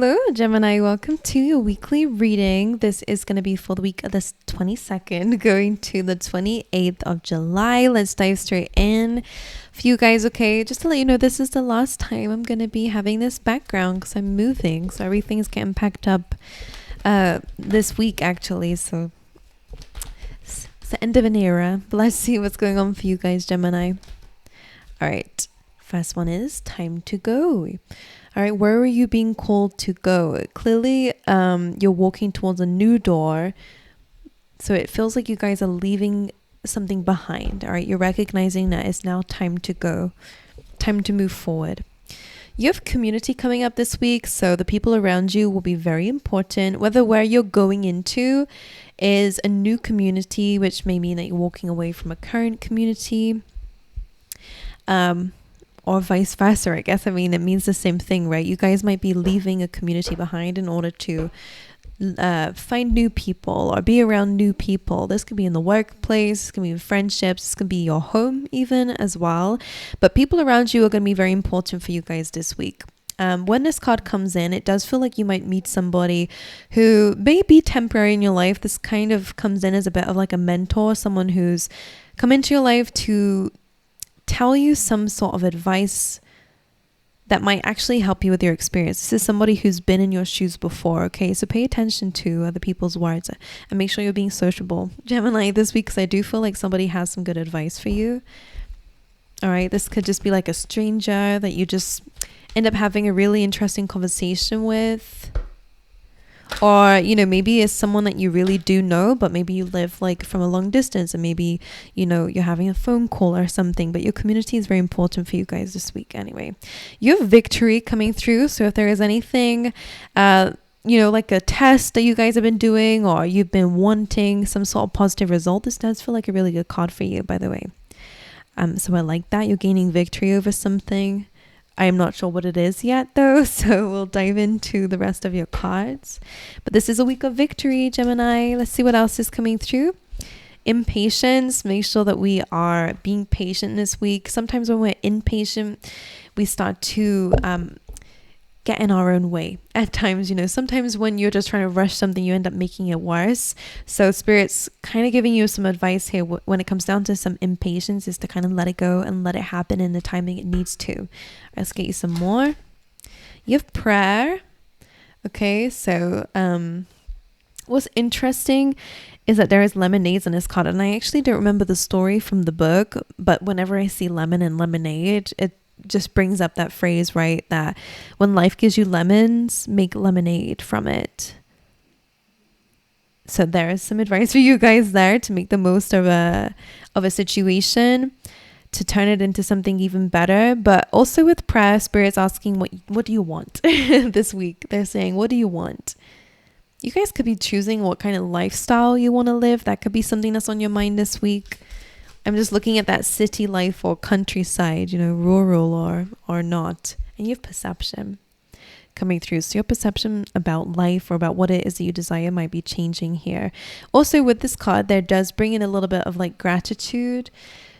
Hello, Gemini. Welcome to your weekly reading. This is going to be for the week of the 22nd, going to the 28th of July. Let's dive straight in for you guys, okay? Just to let you know, this is the last time I'm going to be having this background because I'm moving. So everything's getting packed up this week, actually. So it's the end of an era. But let's see what's going on for you guys, Gemini. All right. First one is time to go. All right, where are you being called to go? Clearly, you're walking towards a new door. So it feels like you guys are leaving something behind. All right, you're recognizing that it's now time to go, time to move forward. You have community coming up this week, so the people around you will be very important. Whether where you're going into is a new community, which may mean that you're walking away from a current community. Or vice versa, I guess. I mean, it means the same thing, right? You guys might be leaving a community behind in order to find new people or be around new people. This could be in the workplace, this could be in friendships, this could be your home even as well. But people around you are going to be very important for you guys this week. When this card comes in, it does feel like you might meet somebody who may be temporary in your life. This kind of comes in as a bit of like a mentor, someone who's come into your life to tell you some sort of advice that might actually help you with your experience. This is somebody who's been in your shoes before, okay? So pay attention to other people's words and make sure you're being sociable, Gemini, this week, because I do feel like somebody has some good advice for you. All right, this could just be like a stranger that you just end up having a really interesting conversation with. Or, you know, maybe it's someone that you really do know, but maybe you live like from a long distance and maybe, you know, you're having a phone call or something, but your community is very important for you guys this week anyway. You have victory coming through. So if there is anything, you know, like a test that you guys have been doing or you've been wanting some sort of positive result, this does feel like a really good card for you, by the way. So I like that. You're gaining victory over something. I am not sure what it is yet though, so we'll dive into the rest of your cards. But this is a week of victory, Gemini. Let's see what else is coming through. Impatience. Make sure that we are being patient this week. Sometimes when we're impatient, we start to get in our own way at times. You know, sometimes when you're just trying to rush something, you end up making it worse. So Spirit's kind of giving you some advice here when it comes down to some impatience, is to kind of let it go and let it happen in the timing it needs to. Let's get you some more. You have prayer. Okay, so what's interesting is that there is lemonades in this card, and I actually don't remember the story from the book, but whenever I see lemon and lemonade, it just brings up that phrase, right? That when life gives you lemons, make lemonade from it. So there is some advice for you guys there to make the most of a situation, to turn it into something even better. But also with prayer, Spirit's asking, what do you want this week? They're saying, what do you want? You guys could be choosing what kind of lifestyle you want to live. That could be something that's on your mind this week. I'm just looking at that city life or countryside, you know, rural or not. And you have perception coming through. So your perception about life or about what it is that you desire might be changing here. Also with this card, there does bring in a little bit of like gratitude.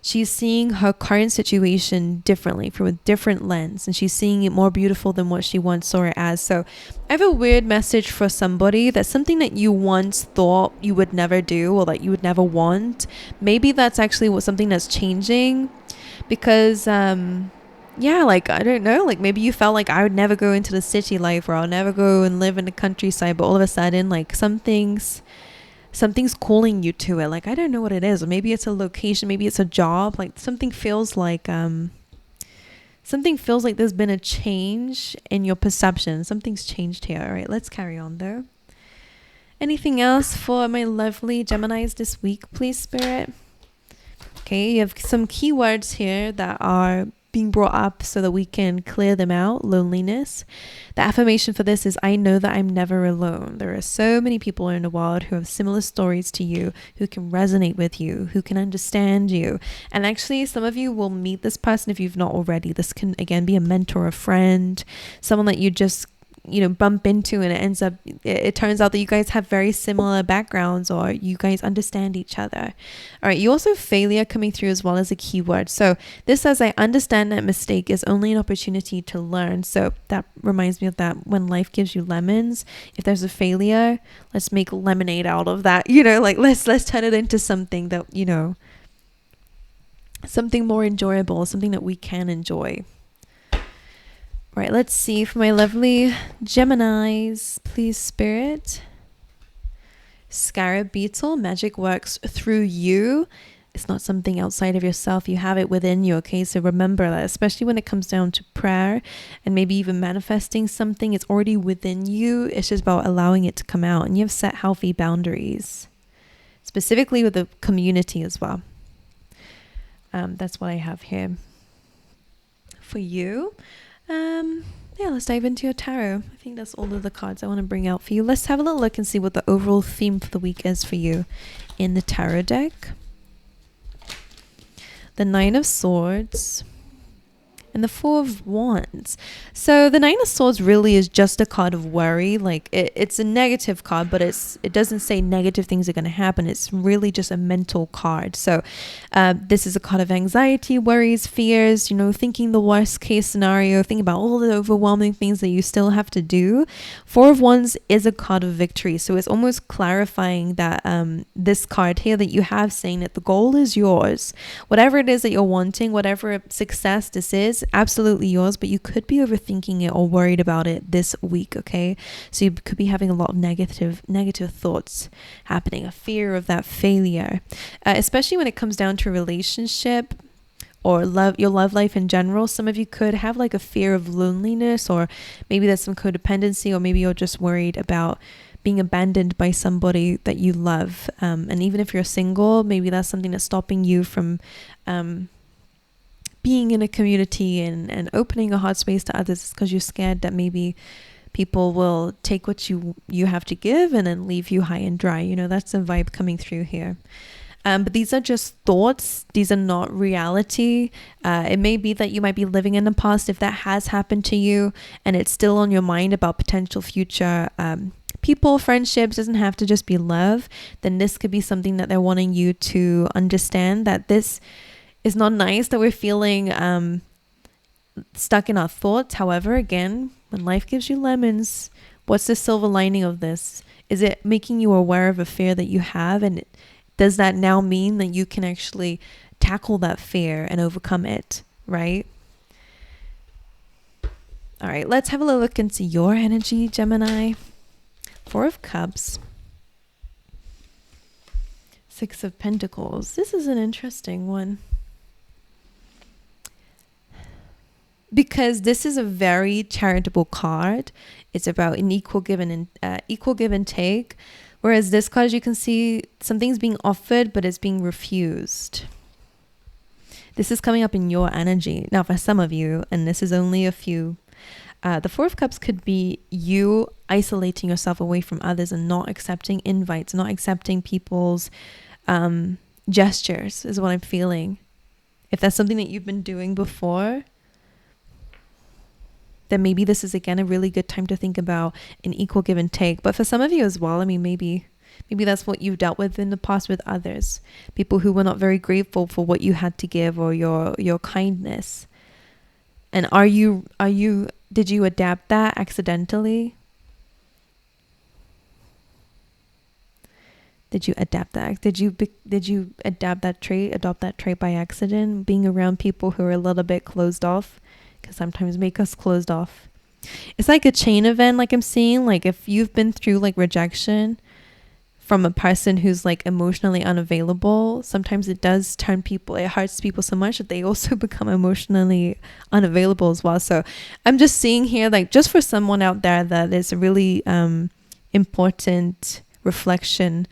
She's seeing her current situation differently, from a different lens, and she's seeing it more beautiful than what she once saw it as. So I have a weird message for somebody. That's something that you once thought you would never do or that you would never want. Maybe that's actually something that's changing, because yeah, like, I don't know, like maybe you felt like I would never go into the city life, or I'll never go and live in the countryside, but all of a sudden, like, something's calling you to it. Like, I don't know what it is. Or maybe it's a location, maybe it's a job. Like something feels like there's been a change in your perception. Something's changed here. All right, let's carry on though. Anything else for my lovely Geminis this week, please, Spirit? Okay, you have some keywords here that are being brought up so that we can clear them out. Loneliness. The affirmation for this is, I know that I'm never alone. There are so many people in the world who have similar stories to you, who can resonate with you, who can understand you. And actually, some of you will meet this person if you've not already. This can again be a mentor, a friend, someone that you just bump into, and it turns out that you guys have very similar backgrounds, or you guys understand each other. All right, you also have failure coming through as well as a keyword. So this says, I understand that mistake is only an opportunity to learn. So that reminds me of that, when life gives you lemons, if there's a failure, let's make lemonade out of that, like let's turn it into something that, something more enjoyable, something that we can enjoy. Right, let's see for my lovely Geminis, please, Spirit. Scarab Beetle, magic works through you. It's not something outside of yourself. You have it within you, okay? So remember that, especially when it comes down to prayer and maybe even manifesting something, it's already within you. It's just about allowing it to come out. And you have set healthy boundaries, specifically with the community as well. That's what I have here for you. Let's dive into your tarot. I think that's all of the cards I want to bring out for you. Let's have a little look and see what the overall theme for the week is for you in the tarot deck. The Nine of Swords and the Four of Wands. So the Nine of Swords really is just a card of worry. Like it's a negative card, but it doesn't say negative things are going to happen. It's really just a mental card. So this is a card of anxiety, worries, fears, thinking the worst case scenario, thinking about all the overwhelming things that you still have to do. Four of Wands is a card of victory. So it's almost clarifying that this card here that you have, saying that the goal is yours. Whatever it is that you're wanting, whatever success this is, absolutely yours, but you could be overthinking it or worried about it this week, okay? So you could be having a lot of negative thoughts happening, a fear of that failure, especially when it comes down to a relationship or your love life in general. Some of you could have like a fear of loneliness, or maybe there's some codependency, or maybe you're just worried about being abandoned by somebody that you love. And even if you're single, maybe that's something that's stopping you from being in a community and opening a heart space to others, because you're scared that maybe people will take what you have to give and then leave you high and dry. That's a vibe coming through here. But these are just thoughts. These are not reality. It may be that you might be living in the past, if that has happened to you and it's still on your mind about potential future people, friendships. Doesn't have to just be love. Then this could be something that they're wanting you to understand, that this is not nice, that we're feeling stuck in our thoughts. However, again, when life gives you lemons, what's the silver lining of this? Is it making you aware of a fear that you have? And does that now mean that you can actually tackle that fear and overcome it, right? All right, let's have a little look into your energy, Gemini. Four of Cups. Six of Pentacles. This is an interesting one, because this is a very charitable card. It's about an equal give and take. Whereas this card, as you can see, something's being offered, but it's being refused. This is coming up in your energy. Now, for some of you, and this is only a few, the Four of Cups could be you isolating yourself away from others and not accepting invites, not accepting people's gestures, is what I'm feeling. If that's something that you've been doing before, then maybe this is again a really good time to think about an equal give and take. But for some of you as well, maybe that's what you've dealt with in the past with others, people who were not very grateful for what you had to give or your kindness. And did you adapt that accidentally? Did you adapt that? Did you adopt that trait by accident, being around people who are a little bit closed off? Because sometimes make us closed off. It's like a chain event, like I'm seeing. Like if you've been through like rejection from a person who's like emotionally unavailable, sometimes it hurts people so much that they also become emotionally unavailable as well. So I'm just seeing here, like just for someone out there, that is a really important reflection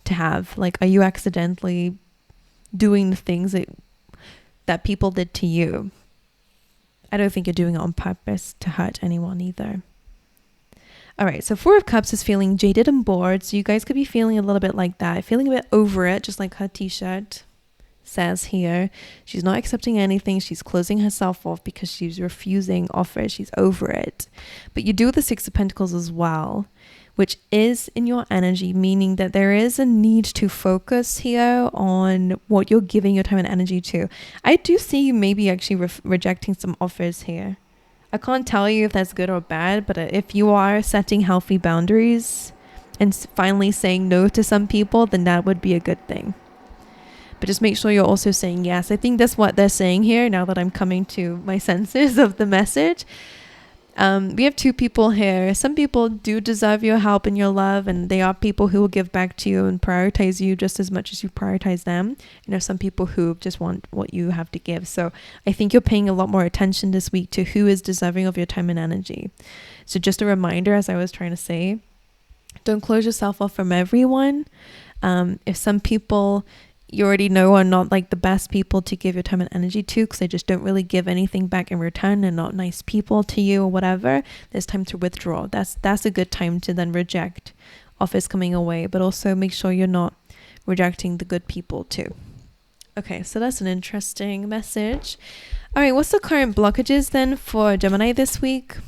to have. Like, are you accidentally doing the things that people did to you? I don't think you're doing it on purpose to hurt anyone either. All right, so Four of Cups is feeling jaded and bored. So you guys could be feeling a little bit like that, feeling a bit over it, just like her t-shirt says here. She's not accepting anything. She's closing herself off because she's refusing offers. She's over it. But you do the Six of Pentacles as well, which is in your energy, meaning that there is a need to focus here on what you're giving your time and energy to. I do see you maybe actually rejecting some offers here. I can't tell you if that's good or bad, but if you are setting healthy boundaries and finally saying no to some people, then that would be a good thing. But just make sure you're also saying yes. I think that's what they're saying here now that I'm coming to my senses of the message. We have two people here. Some people do deserve your help and your love, and they are people who will give back to you and prioritize you just as much as you prioritize them. And there's some people who just want what you have to give. So I think you're paying a lot more attention this week to who is deserving of your time and energy. So just a reminder, as I was trying to say, don't close yourself off from everyone. If some people you already know are not like the best people to give your time and energy to because they just don't really give anything back in return and not nice people to you or whatever, there's time to withdraw. That's a good time to then reject offers coming away, but also make sure you're not rejecting the good people too. Okay, so that's an interesting message. All right, what's the current blockages then for Gemini this week?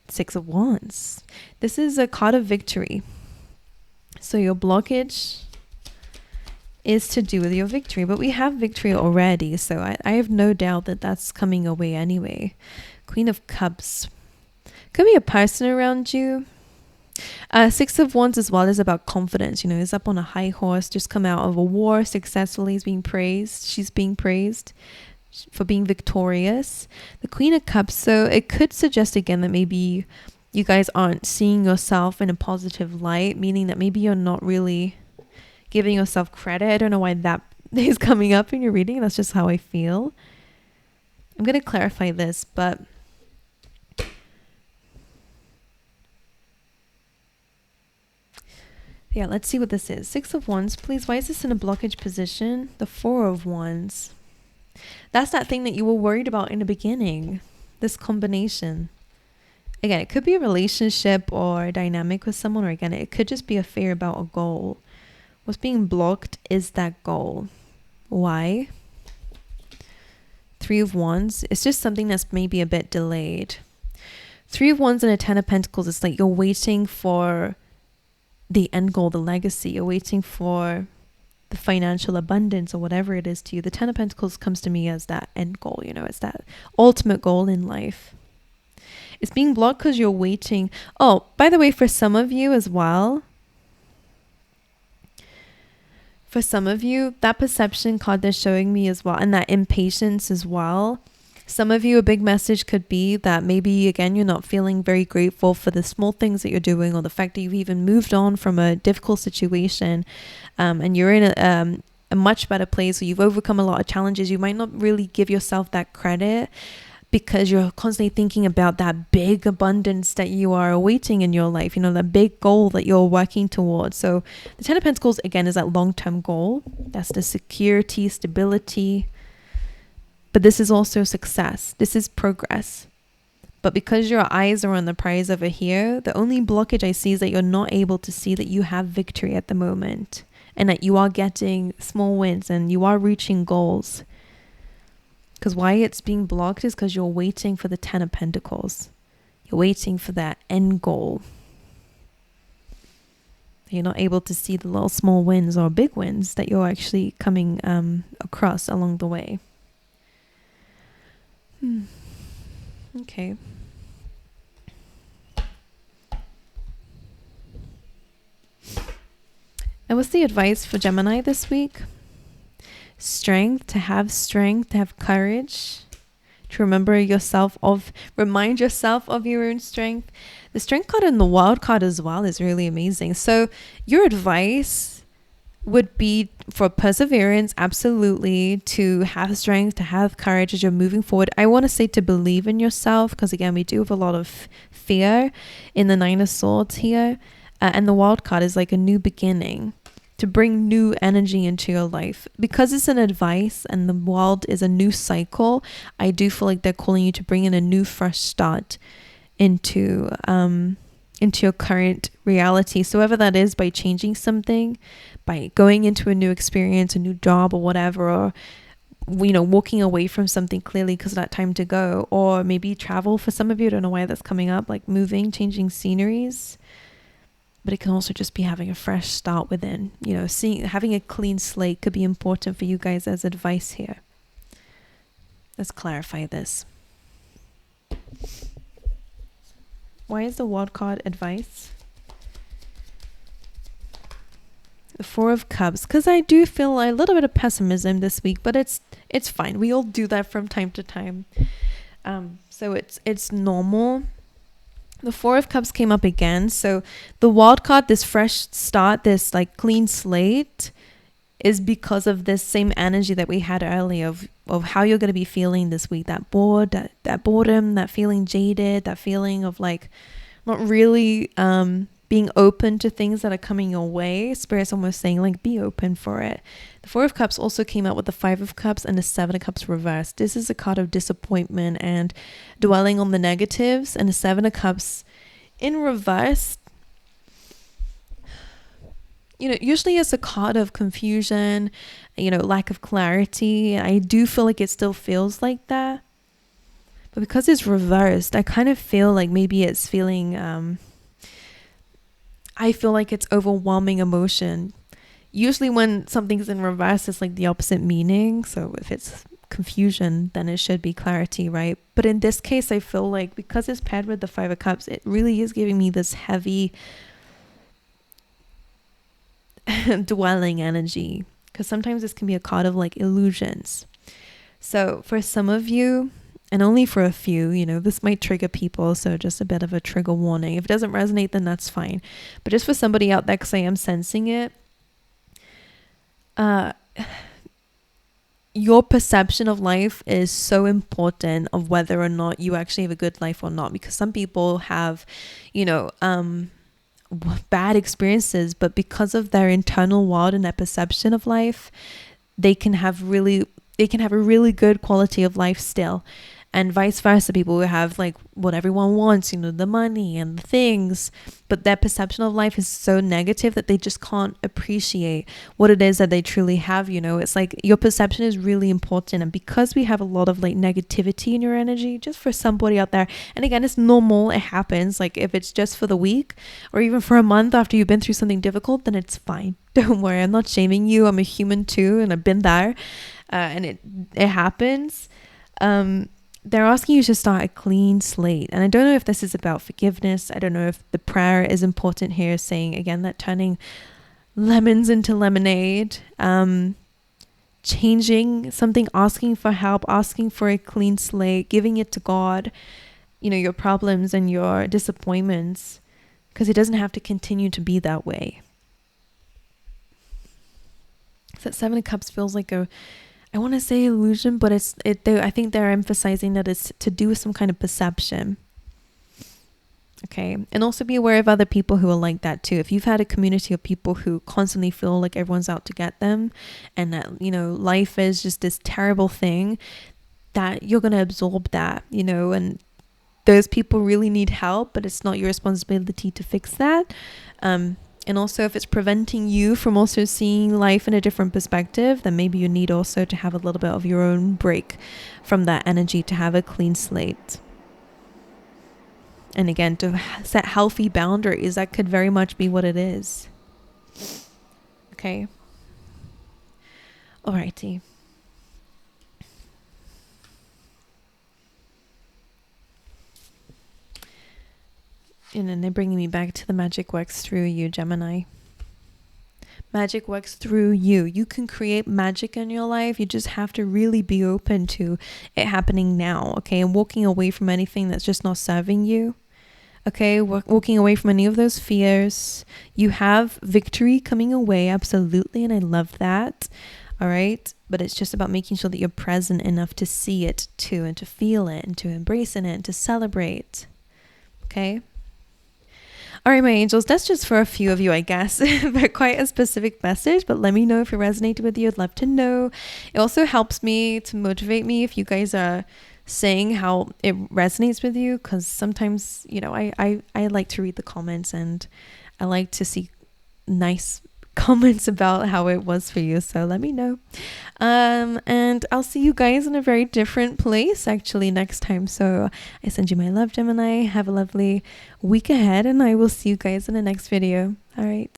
Six of Wands. This is a card of victory. So your blockage is to do with your victory, but we have victory already, so I have no doubt that that's coming away anyway. Queen of Cups. Could be a person around you. Six of Wands as well is about confidence. You know, he's up on a high horse, just come out of a war successfully. He's being praised. She's being praised for being victorious. The Queen of Cups. So it could suggest again that maybe you guys aren't seeing yourself in a positive light, meaning that maybe you're not really giving yourself credit. I don't know why that is coming up in your reading. That's just how I feel. I'm going to clarify this, but yeah, let's see what this is. Six of Wands, please. Why is this in a blockage position? The Four of Wands. That's that thing that you were worried about in the beginning. This combination. Again, it could be a relationship or a dynamic with someone, or again, it could just be a fear about a goal. What's being blocked is that goal. Why? Three of Wands. It's just something that's maybe a bit delayed. Three of Wands and a Ten of Pentacles. It's like you're waiting for the end goal, the legacy. You're waiting for the financial abundance or whatever it is to you. The Ten of Pentacles comes to me as that end goal. You know, it's that ultimate goal in life. It's being blocked because you're waiting. Oh, by the way, for some of you as well, for some of you, that perception card they're showing me as well, and that impatience as well. Some of you, a big message could be that maybe, again, you're not feeling very grateful for the small things that you're doing, or the fact that you've even moved on from a difficult situation, and you're in a much better place, or you've overcome a lot of challenges. You might not really give yourself that credit because you're constantly thinking about that big abundance that you are awaiting in your life, you know, that big goal that you're working towards. So the Ten of Pentacles, again, is that long-term goal. That's the security, stability. But this is also success. This is progress. But because your eyes are on the prize over here, the only blockage I see is that you're not able to see that you have victory at the moment, and that you are getting small wins and you are reaching goals. Because why it's being blocked is because you're waiting for the Ten of Pentacles. You're waiting for that end goal. You're not able to see the little small wins or big wins that you're actually coming across along the way. Okay. And what's the advice for Gemini this week? Strength, to have courage, to remind yourself of your own strength. The strength card and the wild card as well is really amazing. So your advice would be for perseverance, absolutely, to have strength, to have courage as you're moving forward. I want to say to believe in yourself, because again, we do have a lot of fear in the Nine of Swords here. And the wild card is like a new beginning, to bring new energy into your life. Because it's an advice and the world is a new cycle, I do feel like they're calling you to bring in a new fresh start into into your current reality. So whether that is by changing something, by going into a new experience, a new job or whatever, or walking away from something clearly because of that time to go, or maybe travel for some of you. I don't know why that's coming up, like moving, changing sceneries. But it can also just be having a fresh start within, having a clean slate could be important for you guys as advice here. Let's clarify this. Why is the World card advice? The Four of Cups, because I do feel a little bit of pessimism this week, but it's fine. We all do that from time to time. So it's normal. The Four of Cups came up again. So the World card, this fresh start, this like clean slate, is because of this same energy that we had earlier of how you're going to be feeling this week. That that boredom, that feeling jaded, that feeling of like not really being open to things that are coming your way. Spirit's almost saying like be open for it. The Four of Cups also came out with the Five of Cups and the Seven of Cups reversed. This is a card of disappointment and dwelling on the negatives, and the Seven of Cups in reverse, usually it's a card of confusion, lack of clarity. I do feel like it still feels like that. But because it's reversed, I kind of feel like maybe it's feeling, I feel like it's overwhelming emotion. Usually when something's in reverse, it's like the opposite meaning. So if it's confusion, then it should be clarity, right? But in this case, I feel like because it's paired with the Five of Cups, it really is giving me this heavy dwelling energy, because sometimes this can be a card of like illusions. So for some of you, and only for a few, this might trigger people, so just a bit of a trigger warning. If it doesn't resonate, then that's fine. But just for somebody out there, because I am sensing it, your perception of life is so important of whether or not you actually have a good life or not, because some people have bad experiences, but because of their internal world and their perception of life, they can have a really good quality of life still. And vice versa, people who have like what everyone wants, the money and the things, but their perception of life is so negative that they just can't appreciate what it is that they truly have. It's like your perception is really important. And because we have a lot of like negativity in your energy, just for somebody out there, and again, it's normal, it happens. Like if it's just for the week or even for a month after you've been through something difficult, then it's fine. Don't worry, I'm not shaming you. I'm a human too, and I've been there, and it happens. They're asking you to start a clean slate. And I don't know if this is about forgiveness. I don't know if the prayer is important here, saying again that turning lemons into lemonade, changing something, asking for help, asking for a clean slate, giving it to God, your problems and your disappointments, because it doesn't have to continue to be that way. So that Seven of Cups feels like I want to say illusion, but I think they're emphasizing that it's to do with some kind of perception. Okay. And also be aware of other people who are like that too. If you've had a community of people who constantly feel like everyone's out to get them, and that, life is just this terrible thing, that you're going to absorb that, and those people really need help, but it's not your responsibility to fix that. And also if it's preventing you from also seeing life in a different perspective, then maybe you need also to have a little bit of your own break from that energy to have a clean slate. And again, to set healthy boundaries, that could very much be what it is. Okay. Alrighty. And then they're bringing me back to the magic works through you, Gemini. Magic works through you. You can create magic in your life. You just have to really be open to it happening now, okay? And walking away from anything that's just not serving you, okay? Walking away from any of those fears. You have victory coming away, absolutely, and I love that, all right? But it's just about making sure that you're present enough to see it too, and to feel it, and to embrace it, and to celebrate, okay? All right, my angels, that's just for a few of you, I guess, but quite a specific message. But let me know if it resonated with you. I'd love to know. It also helps me to motivate me if you guys are saying how it resonates with you, because sometimes, you know, I like to read the comments, and I like to see nice comments about how it was for you. So let me know. And I'll see you guys in a very different place actually next time. So I send you my love, Gemini. Have a lovely week ahead, and I will see you guys in the next video. All right.